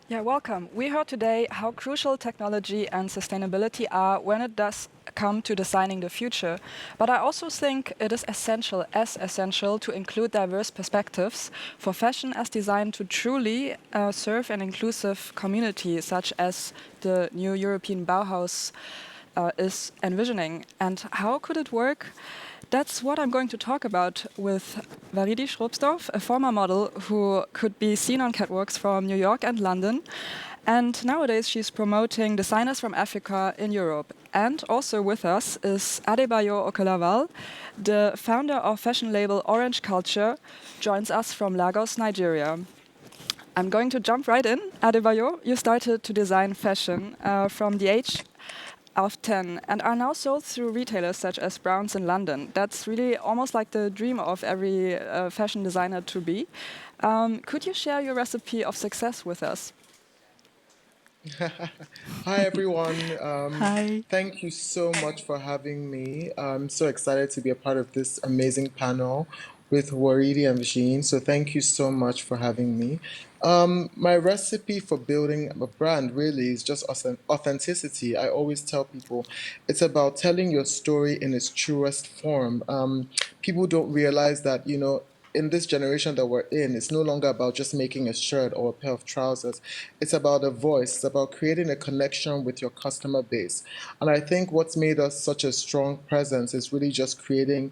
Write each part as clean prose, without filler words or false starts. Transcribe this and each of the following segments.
Yeah, welcome. We heard today how crucial technology and sustainability are when it does come to designing the future. But I also think it is as essential to include diverse perspectives for fashion as designed to truly serve an inclusive community, such as the new European Bauhaus is envisioning. And how could it work? That's what I'm going to talk about with Waridi Schrobsdorff, a former model who could be seen on catwalks from New York and London. And nowadays she's promoting designers from Africa in Europe. And also with us is Adebayo Oke-Lawal, the founder of fashion label Orange Culture, joins us from Lagos, Nigeria. I'm going to jump right in. Adebayo, you started to design fashion from the age of 10 and are now sold through retailers such as Browns in London. That's really almost like the dream of every fashion designer to be. Could you share your recipe of success with us? Hi, everyone. Hi. Thank you so much for having me. I'm so excited to be a part of this amazing panel with Waridi and Jean. So, thank you so much for having me. My recipe for building a brand really is just authenticity. I always tell people it's about telling your story in its truest form. People don't realize that, in this generation that we're in, it's no longer about just making a shirt or a pair of trousers. It's about a voice. It's about creating a connection with your customer base. And I think what's made us such a strong presence is really just creating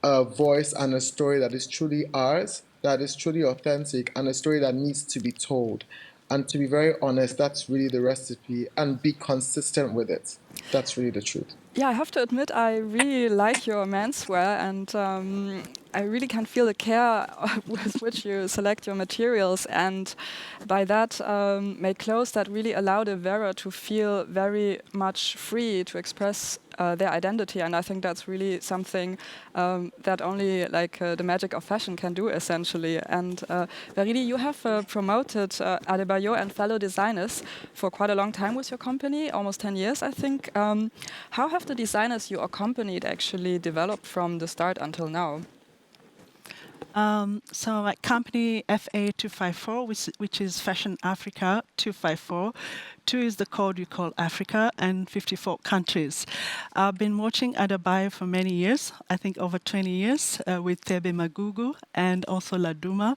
a voice and a story that is truly ours, that is truly authentic, and a story that needs to be told. And to be very honest, that's really the recipe, and be consistent with it. That's really the truth. Yeah, I have to admit, I really like your menswear, and I really can feel the care with which you select your materials, and by that, make clothes that really allow the wearer to feel very much free to express their identity. And I think that's really something that only the magic of fashion can do, essentially. And Veridi, you have promoted Adebayo and fellow designers for quite a long time with your company, almost 10 years, I think. How have the designers you accompanied actually developed from the start until now? So my company FA254, which is Fashion Africa 254. 2 is the code you call Africa, and 54 countries. I've been watching Adebayo for many years, I think over 20 years, with Tebe Magugu and also Laduma.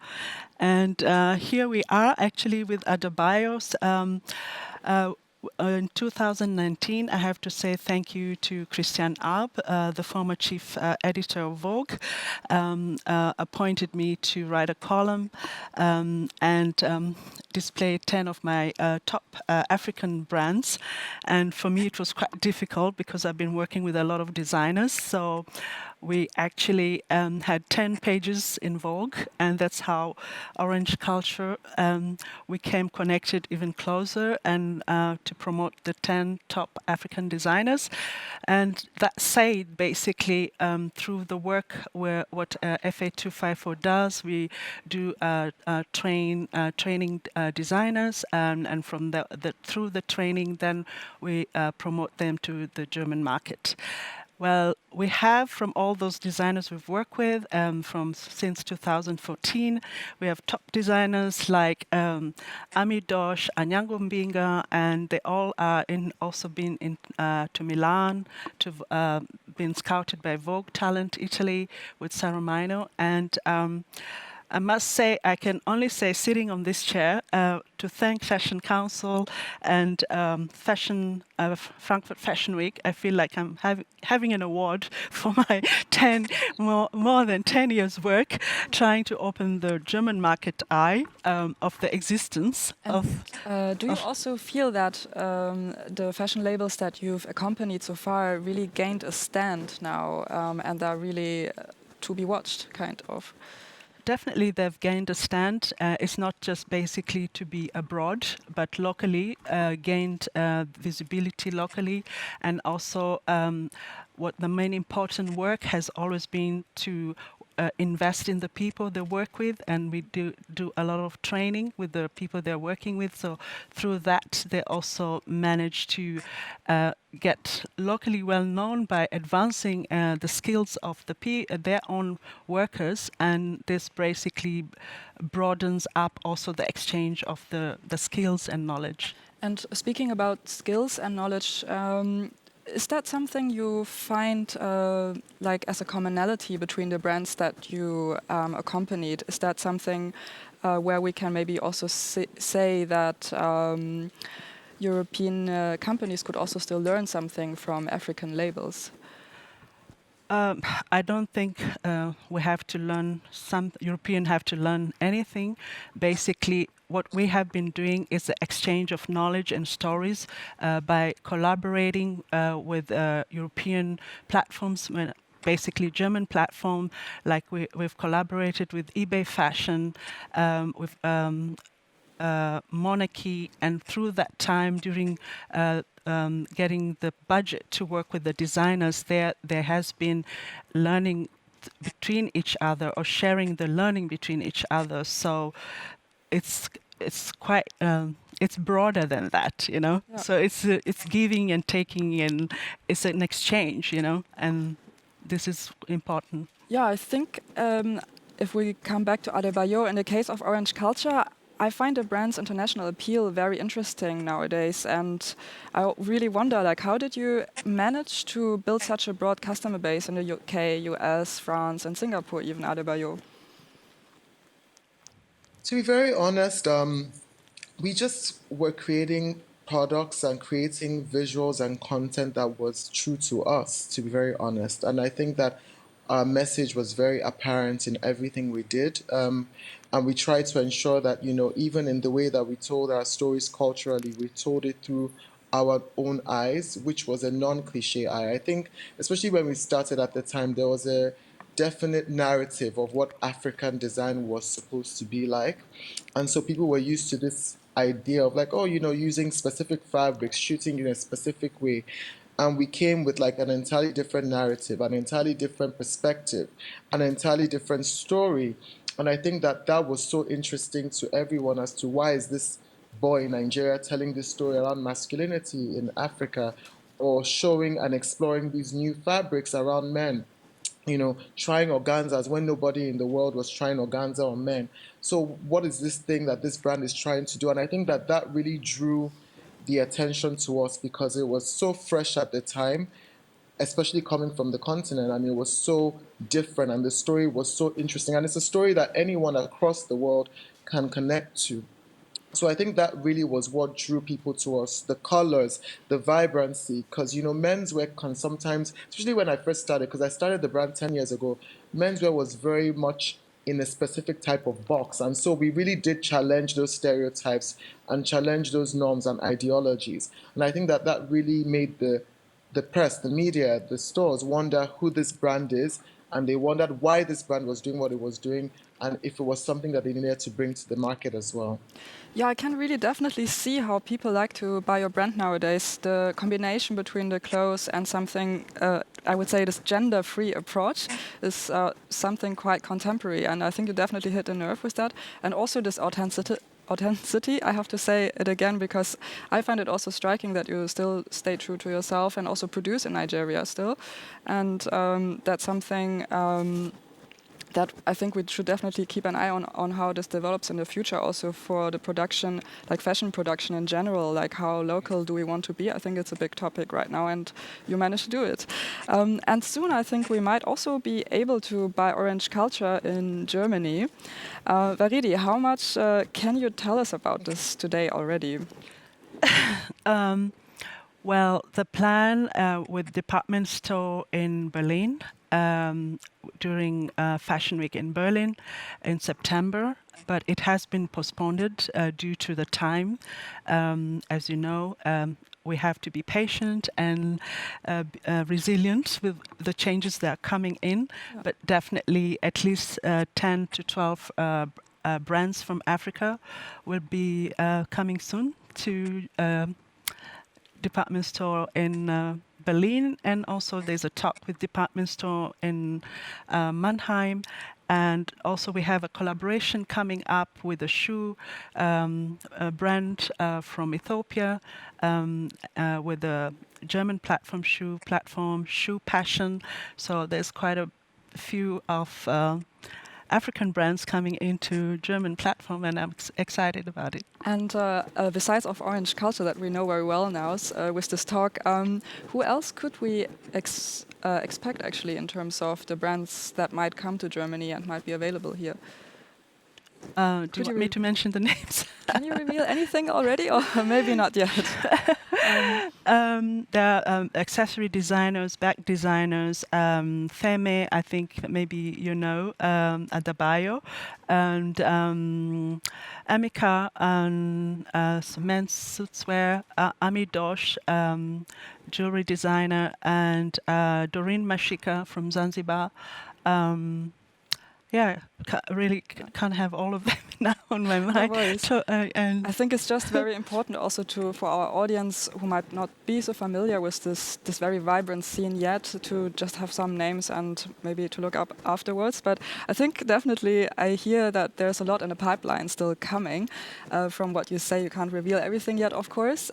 And here we are actually with Adebayo's. In 2019, I have to say thank you to Christian Arp, the former chief editor of Vogue, appointed me to write a column and display 10 of my top African brands. And for me, it was quite difficult because I've been working with a lot of designers. So we actually had 10 pages in Vogue, and that's how Orange Culture we came connected even closer and to promote the 10 top African designers. And that said, basically, through the work what FA254 does, we do training designers, and from through the training, then we promote them to the German market. Well, we have from all those designers we've worked with since 2014, we have top designers like Ami Dosh, Anyango Mbinga, and they all are also been to Milan, to been scouted by Vogue Talent Italy with Sarah Mino, and I must say, I can only say, sitting on this chair, to thank Fashion Council and Frankfurt Fashion Week. I feel like I'm having an award for my more than 10 years work, trying to open the German market eye of the existence of. Do you also feel that the fashion labels that you've accompanied so far really gained a stand now and are really to be watched, kind of? Definitely, they've gained a stand. It's not just basically to be abroad, but locally, gained visibility locally. And also, what the main important work has always been to invest in the people they work with, and we do a lot of training with the people they're working with. So through that, they also manage to get locally well known by advancing the skills of their own workers, and this basically broadens up also the exchange of the skills and knowledge. And speaking about skills and knowledge, is that something you find like as a commonality between the brands that you accompanied? Is that something where we can maybe also say that European companies could also still learn something from African labels? I don't think we have to learn European have to learn anything. Basically, what we have been doing is the exchange of knowledge and stories by collaborating with European platforms. Basically, German platform, like we've collaborated with eBay Fashion, with Monarchy, and through that time, during getting the budget to work with the designers, there has been learning between each other, or sharing the learning between each other. So it's quite it's broader than that, you know. Yeah. So it's giving and taking, and it's an exchange, you know, and this is important. Yeah, I think if we come back to Adebayo, in the case of Orange Culture, I find the brand's international appeal very interesting nowadays, and I really wonder, like, how did you manage to build such a broad customer base in the UK, US, France, and Singapore, even, Adebayo? To be very honest, we just were creating products and creating visuals and content that was true to us, to be very honest. And I think that our message was very apparent in everything we did. And we tried to ensure that, you know, even in the way that we told our stories culturally, we told it through our own eyes, which was a non-cliche eye. I think, especially when we started at the time, there was a definite narrative of what African design was supposed to be like. And so people were used to this idea of like, oh, you know, using specific fabrics, shooting in a specific way. And we came with like an entirely different narrative, an entirely different perspective, an entirely different story. And I think that that was so interesting to everyone as to why is this boy in Nigeria telling this story around masculinity in Africa, or showing and exploring these new fabrics around men, you know, trying organzas when nobody in the world was trying organza on men. So what is this thing that this brand is trying to do? And I think that that really drew the attention to us because it was so fresh at the time, especially coming from the continent. I mean, it was so different and the story was so interesting. And it's a story that anyone across the world can connect to. So I think that really was what drew people to us, the colors, the vibrancy, because, you know, menswear can sometimes, especially when I first started, because I started the brand 10 years ago, menswear was very much in a specific type of box. And so we really did challenge those stereotypes and challenge those norms and ideologies. And I think that that really made the press, the media, the stores wonder who this brand is, and they wondered why this brand was doing what it was doing, and if it was something that they needed to bring to the market as well. Yeah, I can really definitely see how people like to buy your brand nowadays. The combination between the clothes and something, I would say this gender-free approach is something quite contemporary. And I think you definitely hit a nerve with that. And also this authenticity, I have to say it again, because I find it also striking that you still stay true to yourself and also produce in Nigeria still. And that's something that I think we should definitely keep an eye on how this develops in the future, also for the production, like fashion production in general, like how local do we want to be? I think it's a big topic right now, and you managed to do it. And soon I think we might also be able to buy Orange Culture in Germany. Waridi, how much can you tell us about this today already? Well, the plan with department store in Berlin during Fashion Week in Berlin in September, but it has been postponed due to the time. As you know, we have to be patient and resilient with the changes that are coming in, but definitely at least 10 to 12 brands from Africa will be coming soon to department store in Berlin, and also there's a talk with department store in Mannheim. And also we have a collaboration coming up with a shoe a brand from Ethiopia with a German platform, Shoe Passion. So there's quite a few of African brands coming into German platform, and I'm excited about it. And besides of orange culture that we know very well now with this talk, who else could we expect actually in terms of the brands that might come to Germany and might be available here? Do you want me to mention the names? Can you reveal anything already, or maybe not yet? There are accessory designers, bag designers, Feme, I think maybe you know, Adebayo, and Amika, and men's suitswear, Ami Dosh, jewelry designer, and Doreen Mashika from Zanzibar. Yeah, really can't have all of them now on my mind. No worries. So, and I think it's just very important also for our audience who might not be so familiar with this very vibrant scene yet, to just have some names and maybe to look up afterwards. But I think definitely I hear that there's a lot in the pipeline still coming. From what you say, you can't reveal everything yet, of course.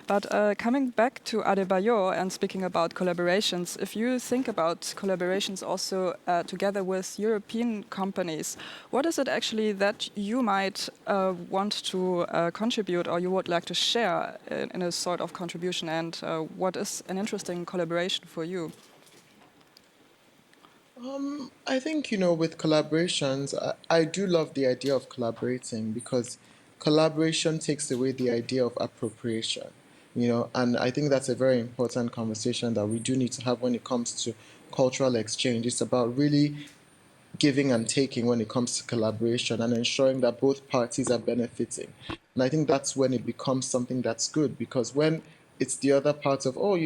But coming back to Adebayo and speaking about collaborations, if you think about collaborations also together with European companies, what is it actually that you might want to contribute, or you would like to share in a sort of contribution, and what is an interesting collaboration for you? I think, with collaborations, I do love the idea of collaborating, because collaboration takes away the idea of appropriation, and I think that's a very important conversation that we do need to have when it comes to cultural exchange. It's about really giving and taking when it comes to collaboration, and ensuring that both parties are benefiting. And I think that's when it becomes something that's good, because when it's the other part of, oh,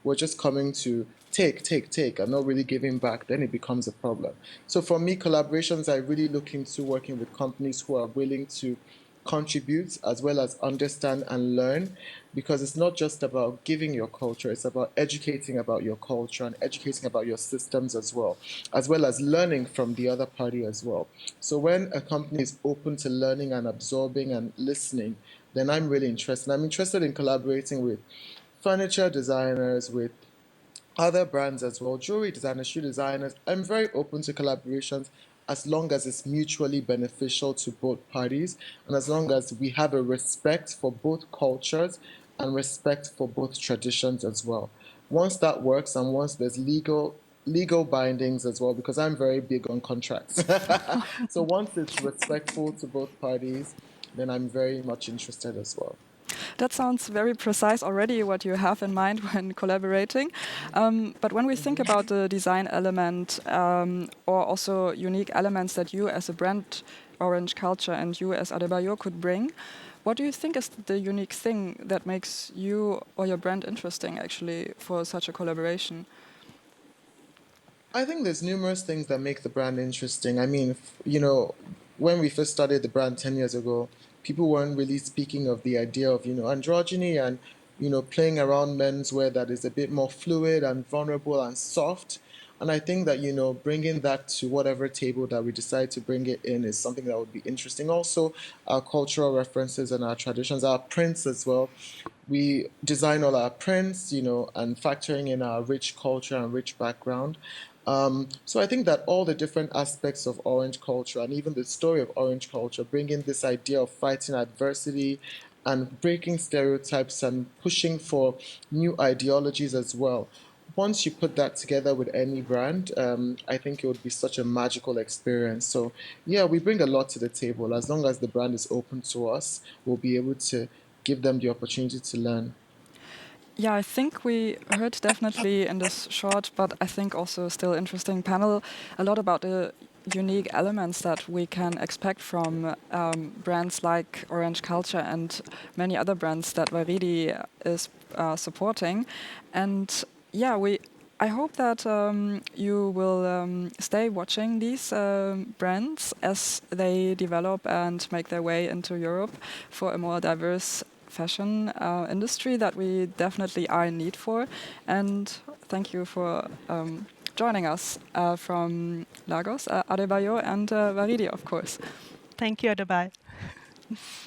we're just coming to take, and not really giving back, then it becomes a problem. So for me, collaborations, I really look into working with companies who are willing to contribute as well as understand and learn, because it's not just about giving your culture, it's about educating about your culture and educating about your systems as well as learning from the other party as well. So when a company is open to learning and absorbing and listening, then I'm really interested. I'm interested in collaborating with furniture designers, with other brands as well, jewelry designers, shoe designers. I'm very open to collaborations as long as it's mutually beneficial to both parties, and as long as we have a respect for both cultures and respect for both traditions as well. Once that works, and once there's legal bindings as well, because I'm very big on contracts. So once it's respectful to both parties, then I'm very much interested as well. That sounds very precise already, what you have in mind when collaborating. But when we think about the design element, or also unique elements that you as a brand, Orange Culture, and you as Adebayo could bring, what do you think is the unique thing that makes you or your brand interesting actually for such a collaboration? I think there's numerous things that make the brand interesting. I mean, when we first started the brand 10 years ago, people weren't really speaking of the idea of, androgyny and, playing around menswear that is a bit more fluid and vulnerable and soft. And I think that, bringing that to whatever table that we decide to bring it in is something that would be interesting. Also, our cultural references and our traditions, our prints as well. We design all our prints, and factoring in our rich culture and rich background. So I think that all the different aspects of orange culture, and even the story of orange culture, bring in this idea of fighting adversity and breaking stereotypes and pushing for new ideologies as well. Once you put that together with any brand, I think it would be such a magical experience. So yeah, we bring a lot to the table. As long as the brand is open to us, we'll be able to give them the opportunity to learn. Yeah, I think we heard definitely in this short, but I think also still interesting panel, a lot about the unique elements that we can expect from brands like Orange Culture and many other brands that Waridi is supporting. And yeah, I hope that you will stay watching these brands as they develop and make their way into Europe for a more diverse fashion industry that we definitely are in need for. And thank you for joining us from Lagos, Adebayo and Waridi, of course. Thank you, Adebayo.